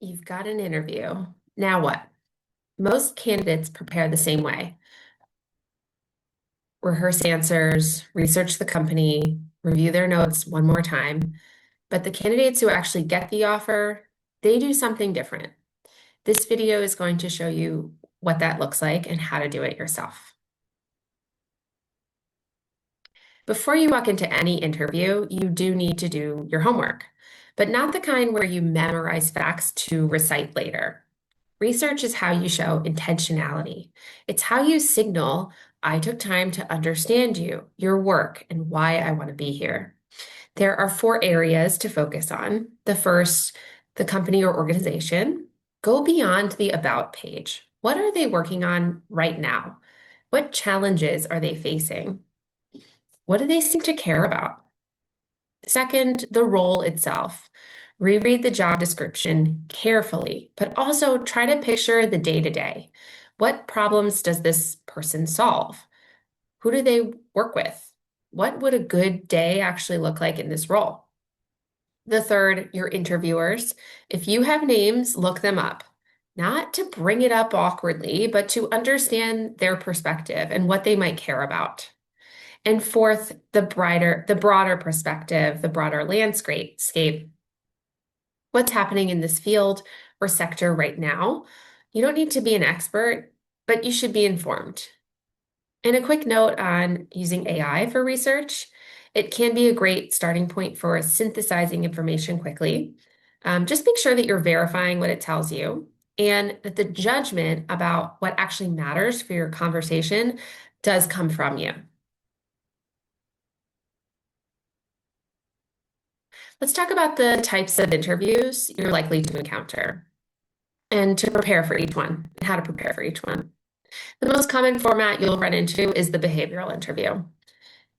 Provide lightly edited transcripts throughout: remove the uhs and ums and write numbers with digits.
You've got an interview. Now what? Most candidates prepare the same way. Rehearse answers, research the company, review their notes one more time. But the candidates who actually get the offer, they do something different. This video is going to show you what that looks like and how to do it yourself. Before you walk into any interview, you do need to do your homework, but not the kind where you memorize facts to recite later. Research is how you show intentionality. It's how you signal, I took time to understand you, your work, and why I want to be here. There are 4 areas to focus on. The first, the company or organization. Go beyond the about page. What are they working on right now? What challenges are they facing? What do they seem to care about? Second, the role itself. Reread the job description carefully, but also try to picture the day-to-day. What problems does this person solve? Who do they work with? What would a good day actually look like in this role? The third, your interviewers. If you have names, look them up. Not to bring it up awkwardly, but to understand their perspective and what they might care about. And fourth, the broader perspective, the broader landscape. What's happening in this field or sector right now? You don't need to be an expert, but you should be informed. And a quick note on using AI for research. It can be a great starting point for synthesizing information quickly. Just make sure that you're verifying what it tells you and that the judgment about what actually matters for your conversation does come from you. Let's talk about the types of interviews you're likely to encounter and to prepare for each one and how to prepare for each one. The most common format you'll run into is the behavioral interview.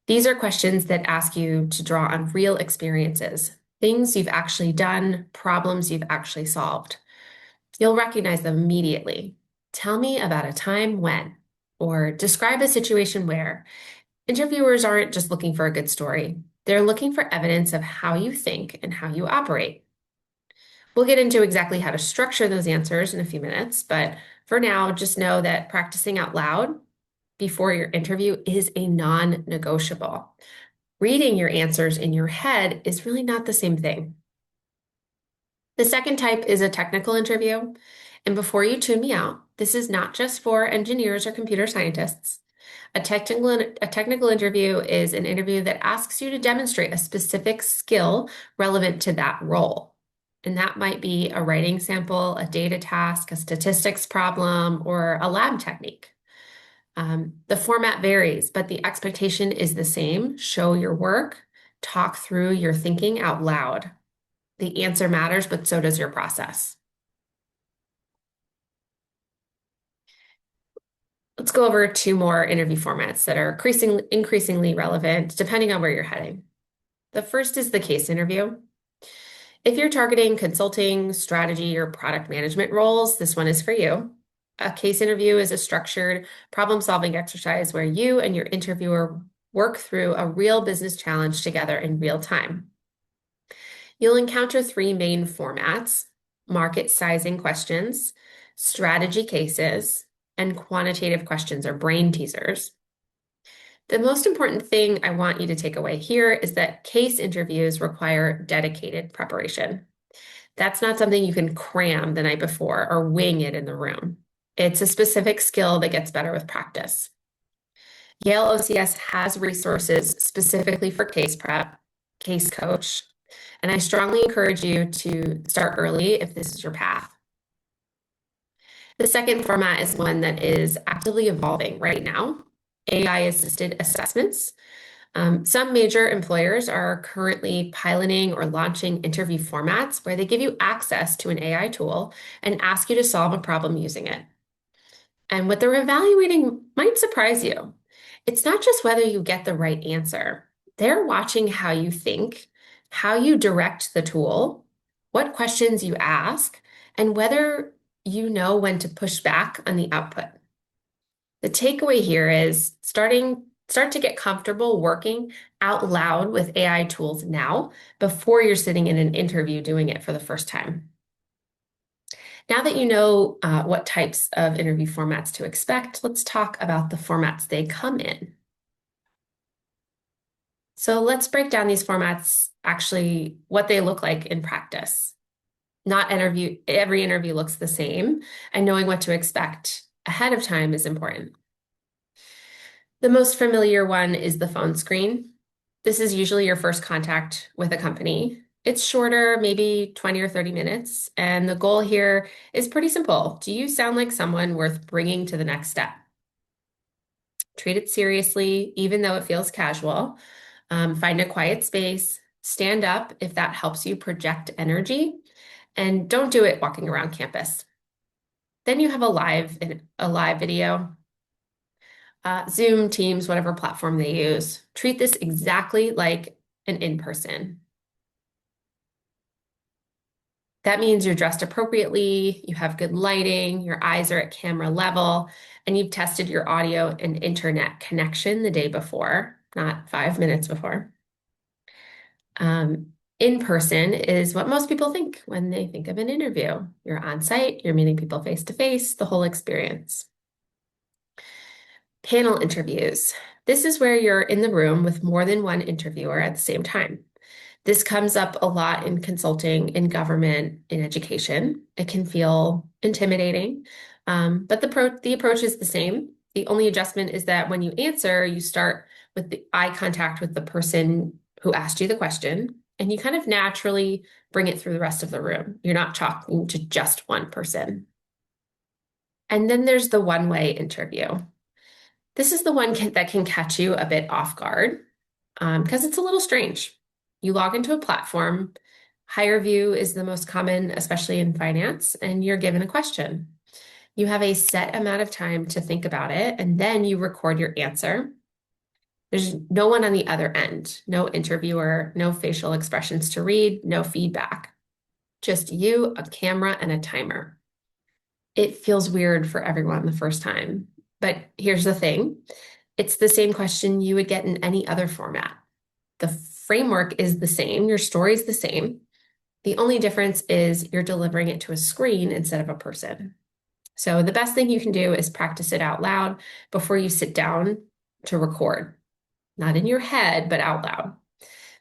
These are questions that ask you to draw on real experiences, things you've actually done, problems you've actually solved. You'll recognize them immediately. Tell me about a time when, or describe a situation where. Interviewers aren't just looking for a good story. They're looking for evidence of how you think and how you operate. We'll get into exactly how to structure those answers in a few minutes, but for now, just know that practicing out loud before your interview is a non-negotiable. Reading your answers in your head is really not the same thing. The second type is a technical interview. And before you tune me out, this is not just for engineers or computer scientists. A technical interview is an interview that asks you to demonstrate a specific skill relevant to that role. And that might be a writing sample, a data task, a statistics problem, or a lab technique. The format varies, but the expectation is the same. Show your work, talk through your thinking out loud. The answer matters, but so does your process. Let's go over 2 more interview formats that are increasingly relevant depending on where you're heading. The first is the case interview. If you're targeting consulting, strategy, or product management roles, this one is for you. A case interview is a structured problem-solving exercise where you and your interviewer work through a real business challenge together in real time. You'll encounter 3 main formats: market sizing questions, strategy cases, and quantitative questions or brain teasers. The most important thing I want you to take away here is that case interviews require dedicated preparation. That's not something you can cram the night before or wing it in the room. It's a specific skill that gets better with practice. Yale OCS has resources specifically for case prep, Casecoach, and I strongly encourage you to start early if this is your path. The second format is one that is actively evolving right now: AI-assisted assessments. Some major employers are currently piloting or launching interview formats where they give you access to an AI tool and ask you to solve a problem using it. And what they're evaluating might surprise you. It's not just whether you get the right answer. They're watching how you think, how you direct the tool, what questions you ask, and whether you know when to push back on the output. The takeaway here is start to get comfortable working out loud with AI tools now before you're sitting in an interview doing it for the first time. Now that you know what types of interview formats to expect, let's talk about the formats they come in. So let's break down these formats, actually what they look like in practice. Not every interview looks the same, and knowing what to expect ahead of time is important. The most familiar one is the phone screen. This is usually your first contact with a company. It's shorter, maybe 20 or 30 minutes, and the goal here is pretty simple. Do you sound like someone worth bringing to the next step? Treat it seriously, even though it feels casual. Find a quiet space, stand up if that helps you project energy, and don't do it walking around campus. Then you have a live video, Zoom, Teams, whatever platform they use. Treat this exactly like an in-person. That means you're dressed appropriately, you have good lighting, your eyes are at camera level, and you've tested your audio and internet connection the day before, not 5 minutes before. In person is what most people think when they think of an interview. You're on site, you're meeting people face to face, the whole experience. Panel interviews. This is where you're in the room with more than one interviewer at the same time. This comes up a lot in consulting, in government, in education. It can feel intimidating, but the approach is the same. The only adjustment is that when you answer, you start with the eye contact with the person who asked you the question, and you kind of naturally bring it through the rest of the room. You're not talking to just one person. And then there's the one-way interview. This is the one that can catch you a bit off guard because it's a little strange. You log into a platform. Higher view is the most common, especially in finance, and you're given a question. You have a set amount of time to think about it, and then you record your answer. There's no one on the other end, no interviewer, no facial expressions to read, no feedback. Just you, a camera, and a timer. It feels weird for everyone the first time. But here's the thing. It's the same question you would get in any other format. The framework is the same. Your story is the same. The only difference is you're delivering it to a screen instead of a person. So the best thing you can do is practice it out loud before you sit down to record. Not in your head, but out loud.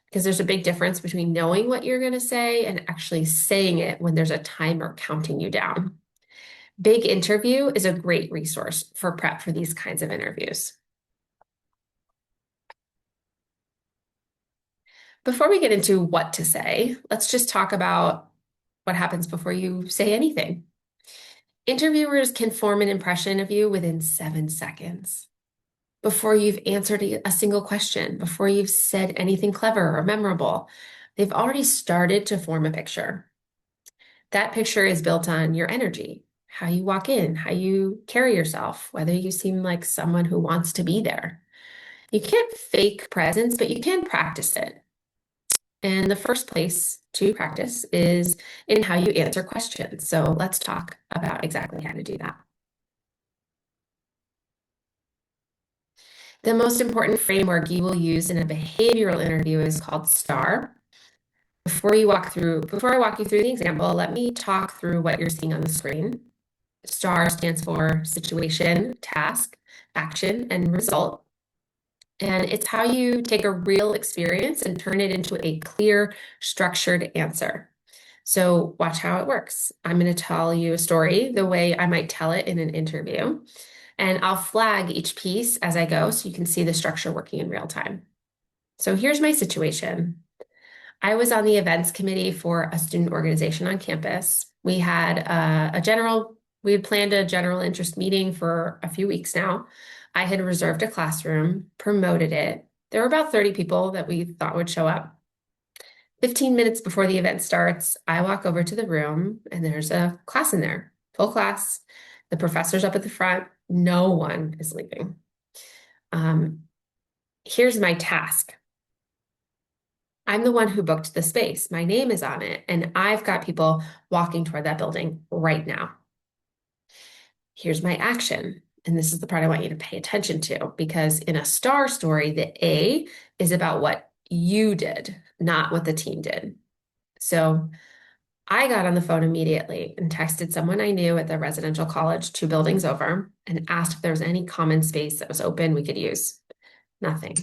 Because there's a big difference between knowing what you're going to say and actually saying it when there's a timer counting you down. Big Interview is a great resource for prep for these kinds of interviews. Before we get into what to say, let's just talk about what happens before you say anything. Interviewers can form an impression of you within 7 seconds. Before you've answered a single question, before you've said anything clever or memorable, they've already started to form a picture. That picture is built on your energy, how you walk in, how you carry yourself, whether you seem like someone who wants to be there. You can't fake presence, but you can practice it. And the first place to practice is in how you answer questions. So let's talk about exactly how to do that. The most important framework you will use in a behavioral interview is called STAR. Before I walk you through the example, let me talk through what you're seeing on the screen. STAR stands for situation, task, action, and result. And it's how you take a real experience and turn it into a clear, structured answer. So watch how it works. I'm going to tell you a story the way I might tell it in an interview, and I'll flag each piece as I go so you can see the structure working in real time. So here's my situation. I was on the events committee for a student organization on campus. We had we had planned a general interest meeting for a few weeks now. I had reserved a classroom, promoted it. There were about 30 people that we thought would show up. 15 minutes before the event starts, I walk over to the room and there's a class in there, full class. The professor's up at the front. No one is leaving. Here's my task. I'm the one who booked the space. My name is on it, and I've got people walking toward that building right now. Here's my action. And this is the part I want you to pay attention to, because in a STAR story, the A is about what you did, not what the team did. So I got on the phone immediately and texted someone I knew at the residential college 2 buildings over and asked if there was any common space that was open we could use. Nothing.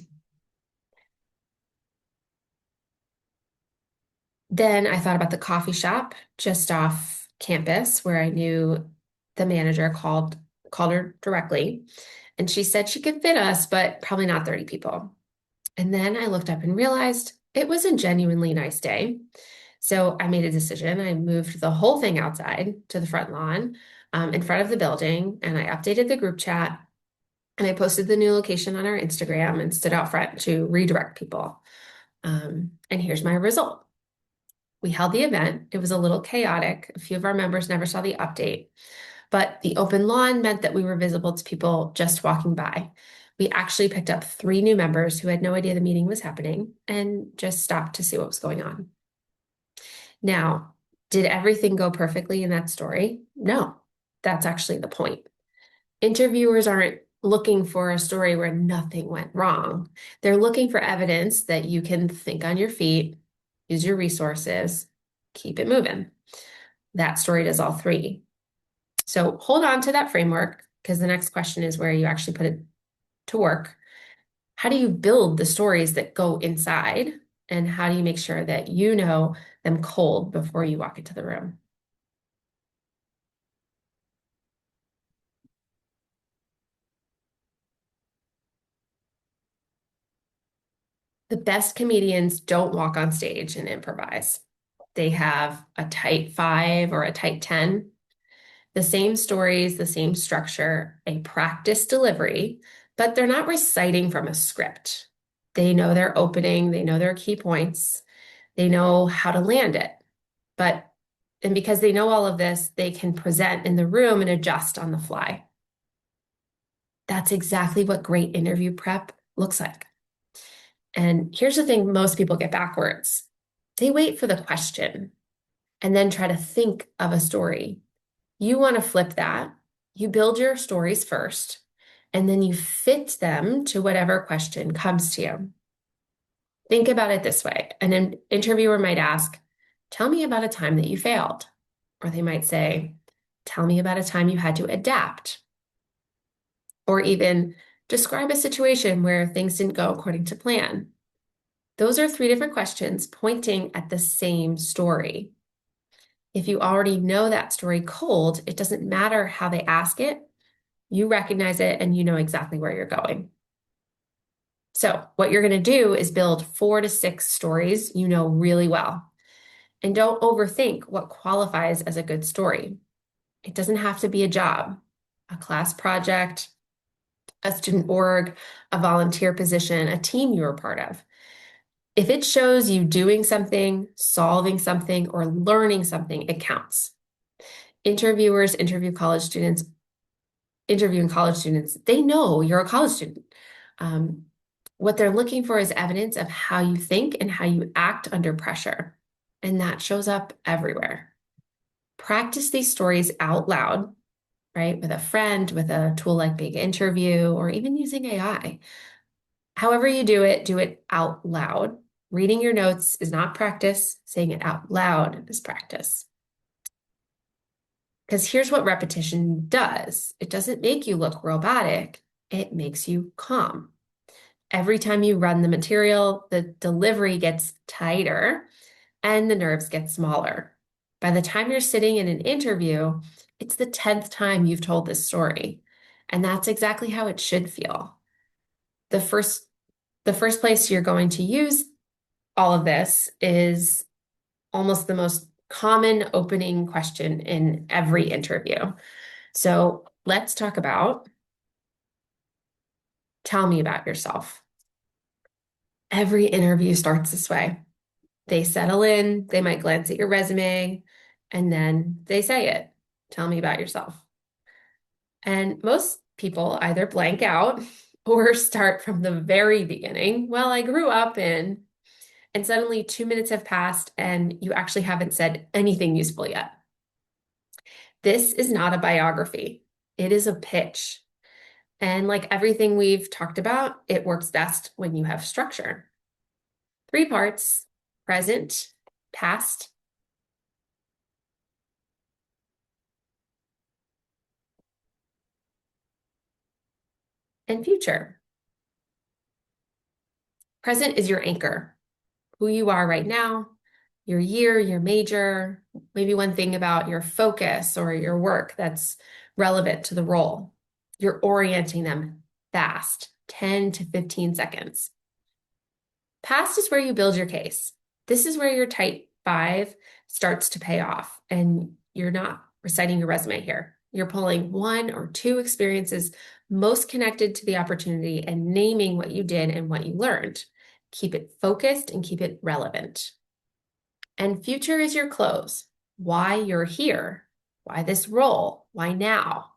Then I thought about the coffee shop just off campus where I knew the manager called her directly, and she said she could fit us, but probably not 30 people. And then I looked up and realized it was a genuinely nice day. So I made a decision. I moved the whole thing outside to the front lawn, in front of the building, and I updated the group chat and I posted the new location on our Instagram and stood out front to redirect people. And here's my result. We held the event. It was a little chaotic. A few of our members never saw the update, but the open lawn meant that we were visible to people just walking by. We actually picked up 3 new members who had no idea the meeting was happening and just stopped to see what was going on. Now, did everything go perfectly in that story? No, that's actually the point. Interviewers aren't looking for a story where nothing went wrong. They're looking for evidence that you can think on your feet, use your resources, keep it moving. That story does all three. So hold on to that framework because the next question is where you actually put it to work. How do you build the stories that go inside? And how do you make sure that you know them cold before you walk into the room? The best comedians don't walk on stage and improvise. They have a tight 5 or a tight 10, the same stories, the same structure, a practice delivery, but they're not reciting from a script. They know their opening, they know their key points, they know how to land it. But, and because they know all of this, they can present in the room and adjust on the fly. That's exactly what great interview prep looks like. And here's the thing most people get backwards. They wait for the question and then try to think of a story. You want to flip that. You build your stories first, and then you fit them to whatever question comes to you. Think about it this way. An interviewer might ask, tell me about a time that you failed. Or they might say, tell me about a time you had to adapt. Or even describe a situation where things didn't go according to plan. Those are 3 different questions pointing at the same story. If you already know that story cold, it doesn't matter how they ask it. You recognize it and you know exactly where you're going. So what you're going to do is build 4 to 6 stories you know really well. And don't overthink what qualifies as a good story. It doesn't have to be a job, a class project, a student org, a volunteer position, a team you were part of. If it shows you doing something, solving something, or learning something, it counts. Interviewers interviewing college students, they know you're a college student. What they're looking for is evidence of how you think and how you act under pressure. And that shows up everywhere. Practice these stories out loud, right? With a friend, with a tool like Big Interview, or even using AI. However you do it out loud. Reading your notes is not practice. Saying it out loud is practice. Because here's what repetition does. It doesn't make you look robotic. It makes you calm. Every time you run the material, the delivery gets tighter and the nerves get smaller. By the time you're sitting in an interview, it's the 10th time you've told this story. And that's exactly how it should feel. The first place you're going to use all of this is almost the most common opening question in every interview. So let's talk about, tell me about yourself. Every interview starts this way. They settle in, they might glance at your resume, and then they say it. Tell me about yourself. And most people either blank out or start from the very beginning. Well, I grew up in, and suddenly 2 minutes have passed and you actually haven't said anything useful yet. This is not a biography. It is a pitch. And like everything we've talked about, it works best when you have structure. 3 parts: present, past, and future. Present is your anchor, who you are right now, your year, your major, maybe one thing about your focus or your work that's relevant to the role. You're orienting them fast, 10 to 15 seconds. Past is where you build your case. This is where your type 5 starts to pay off, and you're not reciting your resume here. You're pulling one or two experiences most connected to the opportunity and naming what you did and what you learned. Keep it focused and keep it relevant. And future is your close. Why you're here, why this role, why now.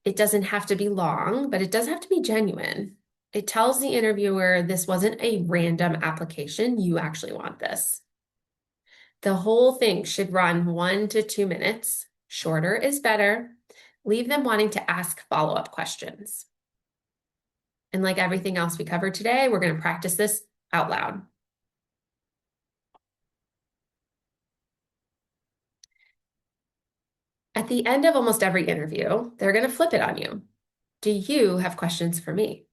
It doesn't have to be long, but it does have to be genuine. It tells the interviewer this wasn't a random application, you actually want this. The whole thing should run 1 to 2 minutes. Shorter is better. Leave them wanting to ask follow-up questions. And like everything else we covered today, we're going to practice this out loud. At the end of almost every interview, they're going to flip it on you. Do you have questions for me?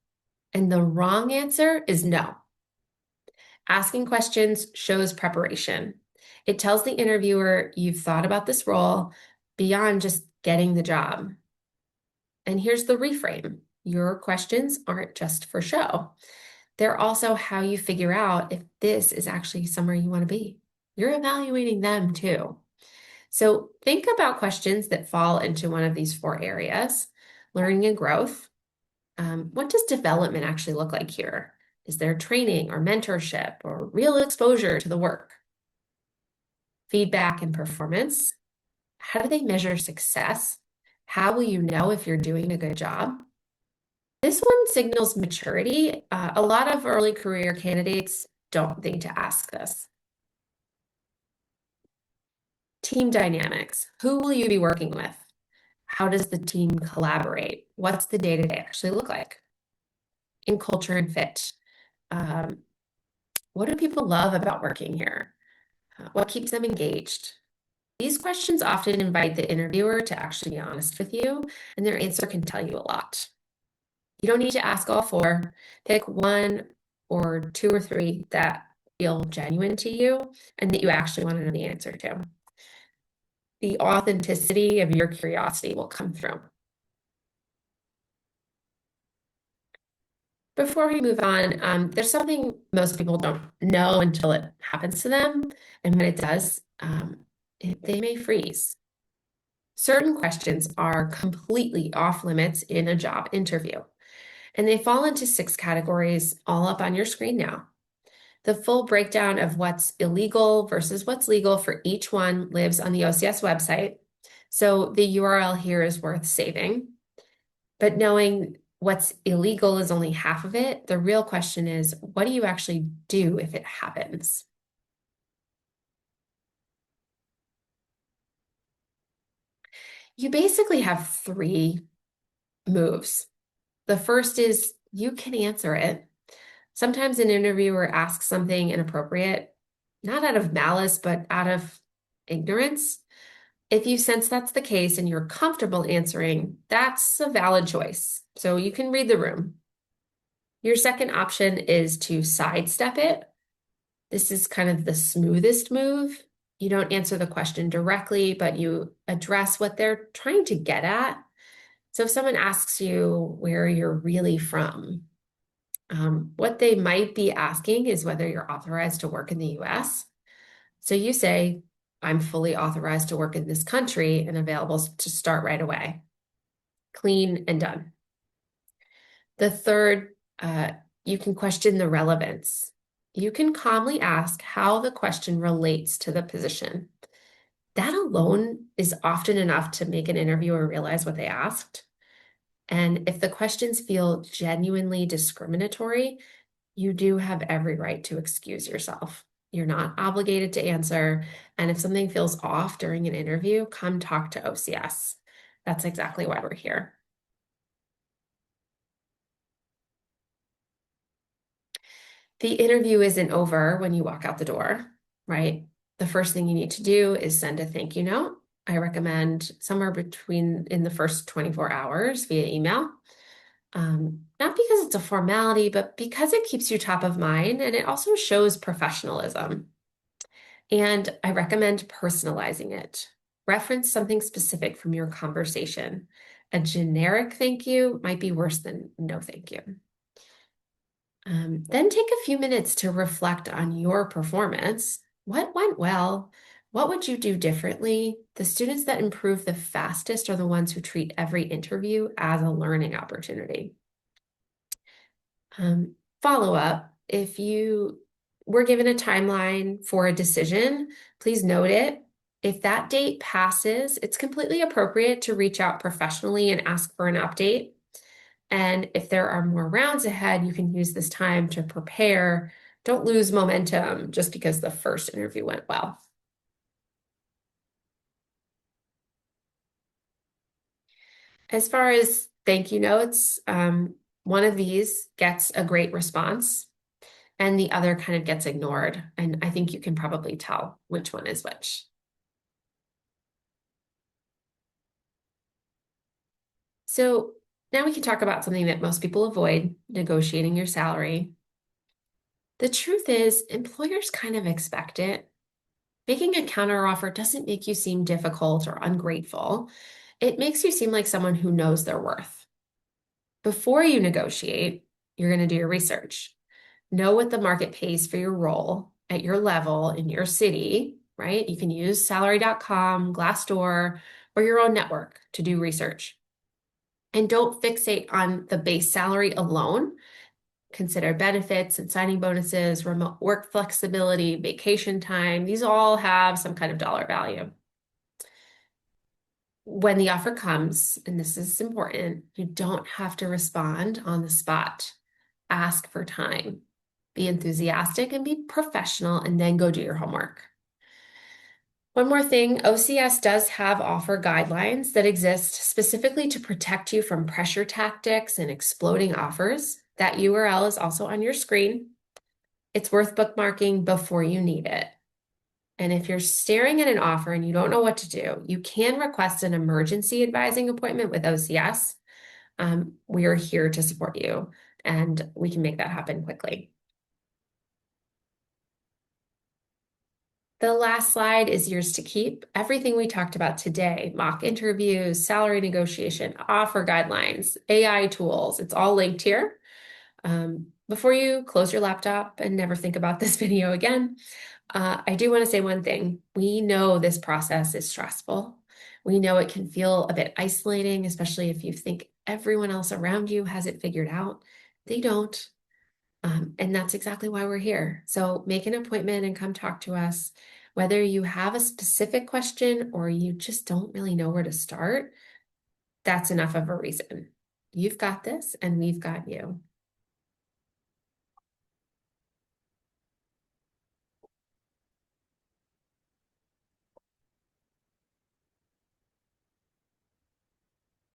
And the wrong answer is no. Asking questions shows preparation. It tells the interviewer you've thought about this role beyond just getting the job. And here's the reframe. Your questions aren't just for show. They're also how you figure out if this is actually somewhere you want to be. You're evaluating them too. So think about questions that fall into one of these 4 areas: learning and growth. What does development actually look like here? Is there training or mentorship or real exposure to the work? Feedback and performance. How do they measure success? How will you know if you're doing a good job? This one signals maturity. A lot of early career candidates don't think to ask this. Team dynamics. Who will you be working with? How does the team collaborate? What's the day-to-day actually look like? In culture and fit. What do people love about working here? What keeps them engaged? These questions often invite the interviewer to actually be honest with you, and their answer can tell you a lot. You don't need to ask all 4. Pick 1 or 2 or 3 that feel genuine to you and that you actually want to know the answer to. The authenticity of your curiosity will come through. Before we move on, there's something most people don't know until it happens to them. And when it does, they may freeze. Certain questions are completely off limits in a job interview, and they fall into 6 categories, all up on your screen now. The full breakdown of what's illegal versus what's legal for each one lives on the OCS website. So the URL here is worth saving. But knowing what's illegal is only half of it. The real question is, what do you actually do if it happens? You basically have 3 moves. The first is you can answer it. Sometimes an interviewer asks something inappropriate, not out of malice, but out of ignorance. If you sense that's the case and you're comfortable answering, that's a valid choice. So you can read the room. Your second option is to sidestep it. This is kind of the smoothest move. You don't answer the question directly, but you address what they're trying to get at. So if someone asks you where you're really from, what they might be asking is whether you're authorized to work in the US. So you say, I'm fully authorized to work in this country and available to start right away. Clean and done. The third, you can question the relevance. You can calmly ask how the question relates to the position. That alone is often enough to make an interviewer realize what they asked. And if the questions feel genuinely discriminatory, you do have every right to excuse yourself. You're not obligated to answer. And if something feels off during an interview, come talk to OCS. That's exactly why we're here. The interview isn't over when you walk out the door, right? The first thing you need to do is send a thank you note. I recommend somewhere between in the first 24 hours via email. Not because it's a formality, but because it keeps you top of mind and it also shows professionalism. And I recommend personalizing it. Reference something specific from your conversation. A generic thank you might be worse than no thank you. Then take a few minutes to reflect on your performance. What went well? What would you do differently? The students that improve the fastest are the ones who treat every interview as a learning opportunity. Um, Follow up. If you were given a timeline for a decision, please note it. If that date passes, it's completely appropriate to reach out professionally and ask for an update. And if there are more rounds ahead, you can use this time to prepare. Don't lose momentum just because the first interview went well. As far as thank you notes, one of these gets a great response and the other kind of gets ignored. And I think you can probably tell which one is which. So now we can talk about something that most people avoid, negotiating your salary. The truth is, employers kind of expect it. Making a counteroffer doesn't make you seem difficult or ungrateful. It makes you seem like someone who knows their worth. Before you negotiate, you're going to do your research. Know what the market pays for your role at your level in your city, right? You can use salary.com, Glassdoor, or your own network to do research. And don't fixate on the base salary alone. Consider benefits and signing bonuses, remote work flexibility, vacation time. These all have some kind of dollar value. When the offer comes, and this is important, you don't have to respond on the spot. Ask for time. Be enthusiastic and be professional, and then go do your homework. One more thing, OCS does have offer guidelines that exist specifically to protect you from pressure tactics and exploding offers. That URL is also on your screen. It's worth bookmarking before you need it. And if you're staring at an offer and you don't know what to do, you can request an emergency advising appointment with OCS. We are here to support you, and we can make that happen quickly. The last slide is yours to keep. Everything we talked about today, mock interviews, salary negotiation, offer guidelines, AI tools, it's all linked here. Before you close your laptop and never think about this video again, I do want to say one thing. We know this process is stressful. We know it can feel a bit isolating, especially if you think everyone else around you has it figured out. They don't. And that's exactly why we're here. So make an appointment and come talk to us. Whether you have a specific question or you just don't really know where to start, that's enough of a reason. You've got this and we've got you.